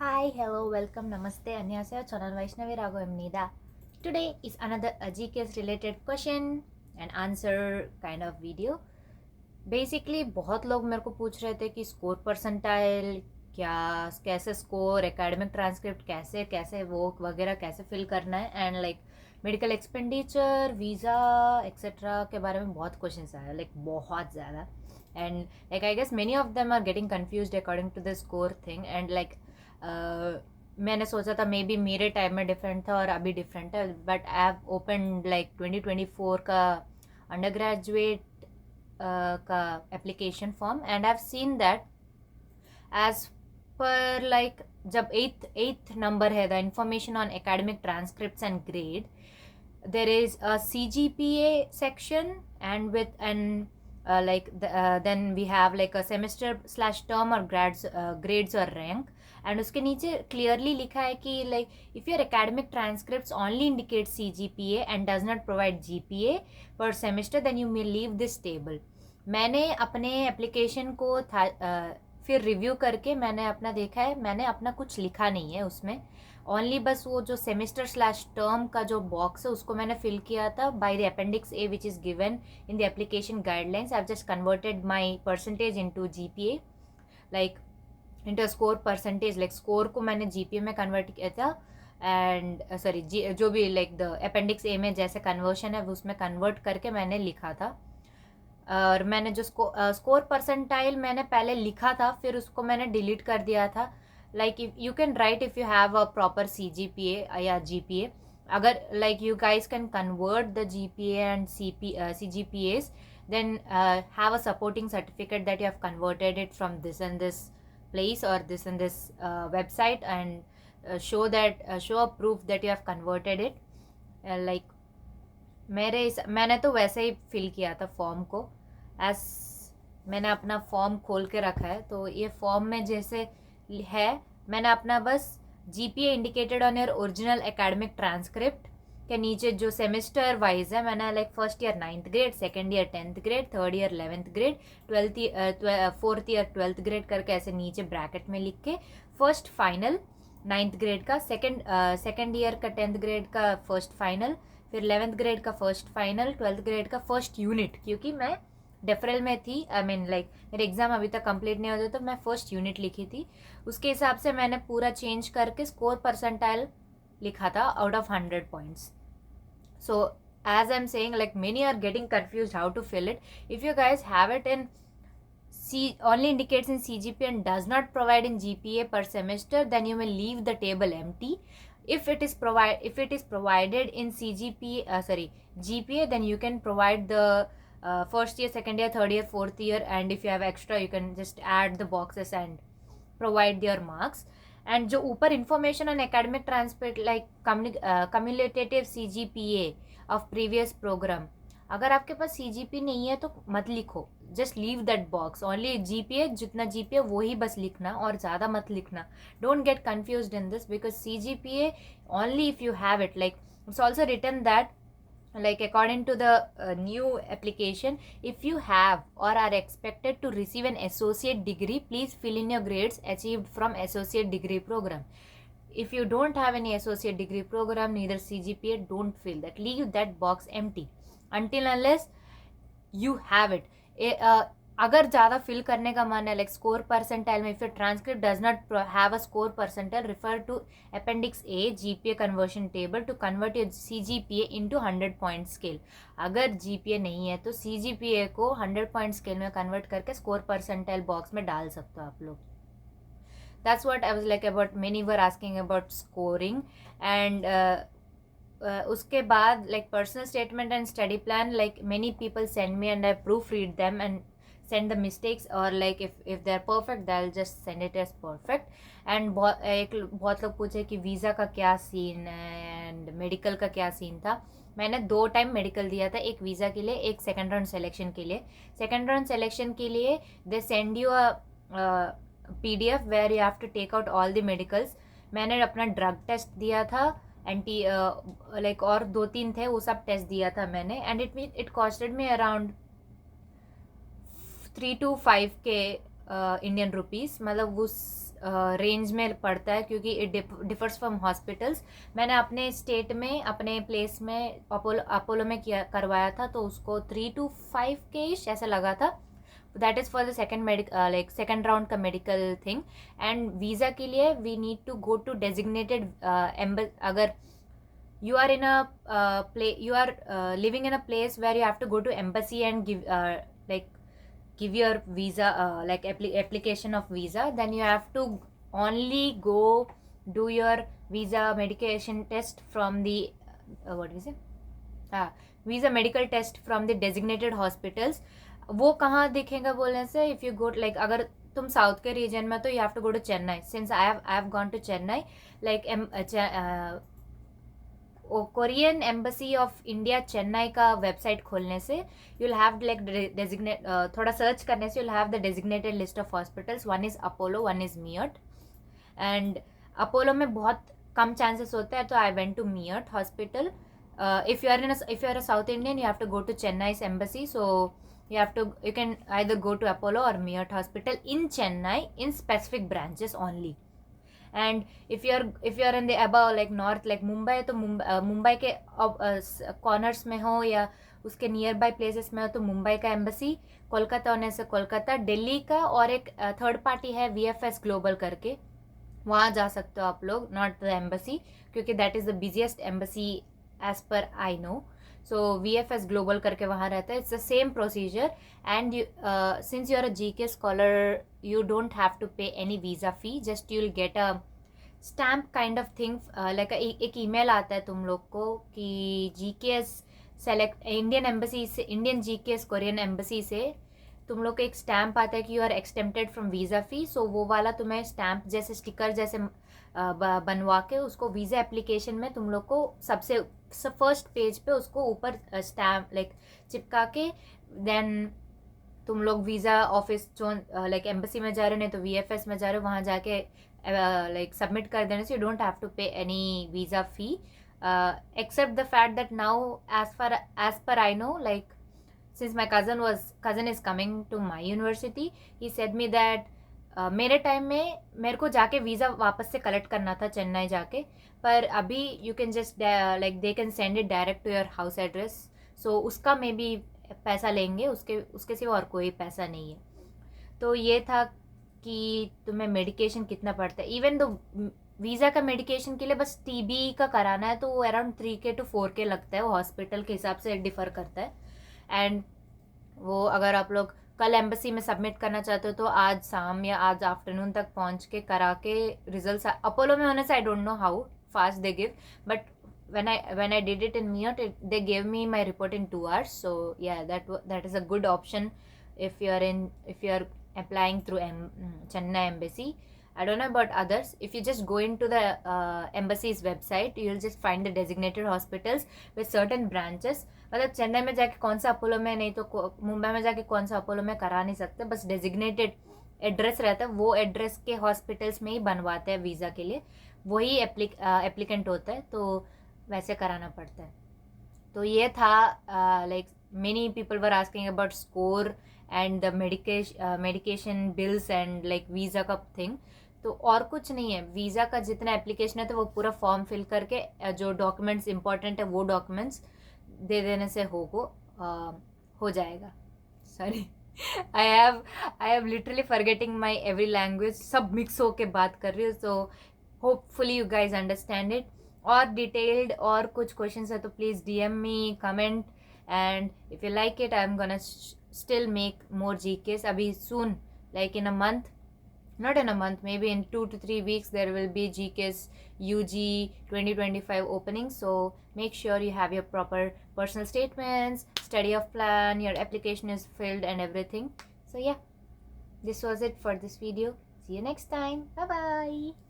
Hi, hello, welcome, namaste, annyeonghaseyo, channel Vaishnavi Raghavamnida. Today is another GKS related question and answer kind of video. Basically बहुत लोग मेरे को पूछ रहे थे कि स्कोर परसेंटाइल क्या, कैसे स्कोर, एकेडमिक ट्रांसक्रिप्ट कैसे कैसे वो वगैरह कैसे फिल करना है, and like medical expenditure, visa etcetera के बारे में बहुत क्वेश्चंस आया, लाइक बहुत ज़्यादा. And like I guess many of them are getting confused according to the score thing. And like मैंने सोचा था मे बी मेरे टाइम में डिफरेंट था और अभी डिफरेंट है, but I have open like 2024 का अंडर ग्रेजुएट का application form, and I have seen that as per like जब एट्थ नंबर है the information on academic transcripts and grade, there is a CGPA section, and with and then we have like a semester slash term or grades or rank. And उसके नीचे clearly लिखा है कि like if your academic transcripts only indicate CGPA and does not provide GPA per semester, then you may leave this table. मैंने अपने application को फिर review करके मैंने अपना देखा है, मैंने अपना कुछ लिखा नहीं है उसमें, ओनली बस वो जो सेमेस्टर स्लैश टर्म का जो बॉक्स है उसको मैंने फिल किया था by the appendix A which is given in the application guidelines. I have just converted my percentage into GPA, like into score percentage, like score को मैंने जीपीए में कन्वर्ट किया था. एंड सॉरी जो भी लाइक द अपेंडिक्स ए में जैसे conversion है उसमें कन्वर्ट करके मैंने लिखा था. और मैंने जो स्कोर परसेंटाइल मैंने पहले लिखा था, फिर उसको मैंने डिलीट कर दिया था. Like you can write if you have a proper CGPA या GPA. अगर like you guys can convert the GPA and CGPAs, then have a supporting certificate that you have converted it from this and this place or this and this website, and show a proof that you have converted it. Like मैंने तो वैसे ही fill किया था form को, as मैंने अपना form खोल के रखा है. तो ये फॉर्म में जैसे है, मैंने अपना बस GPA indicated on your original academic transcript के नीचे जो सेमेस्टर वाइज है, मैंने like first year 9th grade, second year 10th grade, third year 11th grade, fourth year 12th grade करके ऐसे नीचे ब्रैकेट में लिख के फर्स्ट फाइनल 9th ग्रेड का, सेकेंड ईयर का 10th ग्रेड का फर्स्ट फाइनल, फिर 11th ग्रेड का फर्स्ट फाइनल, 12th ग्रेड का फर्स्ट यूनिट, क्योंकि मैं डेफरल में थी. आई मीन लाइक मेरे एग्ज़ाम अभी तक कंप्लीट नहीं होते, तो मैं फर्स्ट यूनिट लिखी थी. उसके हिसाब से मैंने पूरा चेंज करके स्कोर परसेंटाइल लिखा था out of 100 points. So as I am saying, like many are getting confuse how to fill it. If you guys have it in only indicates in CGPA and does not provide in GPA per semester, then you may leave the table empty. If it is provided in GPA, then you can provide the first year, second year, third year, fourth year, and if you have extra you can just add the boxes and provide your marks. And जो ऊपर information on academic transcript like cumulative CGPA of previous program, अगर आपके पास CGP नहीं है तो मत लिखो, just leave that box. Only GPA, जितना GPA वही बस लिखना और ज़्यादा मत लिखना. Don't get confused in this, because CGPA only if you have it. Like it's also written that, like according to the new application, if you have or are expected to receive an associate degree, please fill in your grades achieved from associate degree program. If you don't have any associate degree program, neither CGPA, don't fill that. Leave that box empty until unless you have it. अगर ज़्यादा fill करने का मन है, like score percentile में, फिर transcript does not have a score percentile, refer to appendix A GPA conversion table to convert your CGPA into 100 point scale. अगर GPA नहीं है तो CGPA को 100 पॉइंट स्केल में कन्वर्ट करके स्कोर परसेंटाइल बॉक्स में डाल सकते हो आप लोग. That's what I was like about. Many were asking about scoring. And उसके बाद like personal statement and study plan, like many people send me and I proofread them and send the mistakes, or like if they're perfect they'll just send it as perfect. And बहुत लोग पूछे कि visa का क्या scene है and medical का क्या scene था. मैंने 2 टाइम मेडिकल दिया था, एक वीज़ा के लिए, एक सेकेंड राउंड सिलेक्शन के लिए. सेकेंड राउंड सिलेक्शन के लिए they send you a PDF where you have to take out all the medicals. मैंने अपना ड्रग टेस्ट दिया था, एंटी लाइक और 2-3 थे, वो सब टेस्ट दिया था मैंने. And it costed me around 3 to 5K Indian rupees. मतलब उस रेंज में पड़ता है, क्योंकि इट डिफर्स फ्रॉम हॉस्पिटल्स. मैंने अपने स्टेट में अपने प्लेस में अपोलो में करवाया था, तो उसको 3 to 5K ऐसा लगा था. That is for the second round का मेडिकल थिंग. एंड वीज़ा के लिए we need to go to designated अगर you are in a you are living in a place where you have to go to embassy and give your visa, application of visa, then you have to only go do your visa medication test from the what is it, visa medical test from the designated hospitals. वो कहाँ दिखेगा बोलने से, if you go अगर तुम south के reason में, तो you have to go to Chennai. Since I have gone to Chennai, Korean embassy of India Chennai का वेबसाइट खोलने से you'll have डेजिग्नेट, थोड़ा सर्च करने से you'll have the designated list of hospitals. One is Apollo, one is Meerut. And Apollo में बहुत कम chances होता है, तो I went to Meerut hospital. if you are a South Indian, you have to go to Chennai's embassy, so you can either go to Apollo or Meerut hospital in Chennai in specific branches only. And if you are in the above north Mumbai, तो मुंबई के corners में हो या उसके near by places में हो, तो मुंबई का एम्बेसी, कोलकाता होने से कोलकाता, दिल्ली का, और एक थर्ड पार्टी है VFS ग्लोबल करके, वहाँ जा सकते हो आप लोग, नॉट द एम्बेसी, क्योंकि that is the busiest embassy as per I know. So VFS global करके वहाँ रहता है. It's the same procedure. And since you are a GK scholar, you don't have to pay any visa fee, just you'll get a stamp kind of thing, एक email आता है तुम लोग को कि GKS सेलेक्ट इंडियन एम्बेसी से, Indian GKS Korean embassy से तुम लोग को एक स्टैम्प आता है कि यू आर एक्सटेम्प्टेड फ्रॉम वीज़ा फी. सो वो वाला तुम्हें स्टैम्प जैसे स्टिकर जैसे बनवा के उसको वीज़ा एप्लीकेशन में तुम लोग को सबसे फर्स्ट पेज पे उसको ऊपर स्टैम्प चिपका के, देन तुम लोग वीज़ा ऑफिस जो एम्बेसी में जा रहे हो, नहीं तो VFS में जा रहे हो, वहाँ जाके सबमिट कर देने से you don't have to pay any visa fee, except the fact that now as per I know, since my cousin is coming to my university, he said me that मेरे टाइम में मेरे को जाके visa वापस से collect करना था चेन्नई जाके, पर अभी you can just they can send it direct to your house address. So उसका मे बी पैसा लेंगे, उसके सिवा और कोई पैसा नहीं है. तो ये था कि तुम्हें मेडिकेशन कितना पड़ता है. इवन दो वीज़ा का मेडिकेशन के लिए बस TB का कराना है, तो वो अराउंड 3K to 4K लगता है. वो हॉस्पिटल के हिसाब से डिफ़र करता है. एंड वो अगर आप लोग कल एम्बेसी में सबमिट करना चाहते हो, तो आज शाम या आज आफ्टरनून तक पहुंच के करा के रिजल्ट्स, अपोलो में होने से I don't know how fast they give, but when I did it in Meerut, they gave me my report in 2 hours. So yeah, that is a good option if you are applying through Chennai embassy. I don't know about others. If you just go into the embassy's website, you'll just find the designated hospitals with certain branches. मतलब चेन्नई में जाके कौन सा Apollo में, नहीं तो मुंबई में जाके कौन सा अपोलो में करा नहीं सकते. बस डेजिग्नेटेड एड्रेस रहता है, वो एड्रेस के हॉस्पिटल्स में ही बनवाते हैं वीज़ा के लिए, वही एप्लीकेंट होता है, तो वैसे कराना पड़ता है. तो ये था many people were asking about score and the medication bills and visa का थिंग. तो और कुछ नहीं है. वीज़ा का जितना एप्लीकेशन है, तो वो पूरा फॉर्म फिल करके जो डॉक्यूमेंट्स इंपॉर्टेंट है वो डॉक्यूमेंट्स दे देने से हो जाएगा. Sorry, I have literally forgetting my every language, सब मिक्स होके बात कर रही हूँ. So hopefully you guys understand it. और डिटेल्ड और कुछ क्वेश्चंस है तो please DM me, comment, and if you like it I am gonna still make more GKs. अभी सून, in a month, not in a month, maybe in 2 to 3 weeks there will be GKs UG 2025 openings. So make sure you have your proper personal statements, study of plan, your application is filled and everything. So yeah, this was it for this video. See you next time. Bye bye.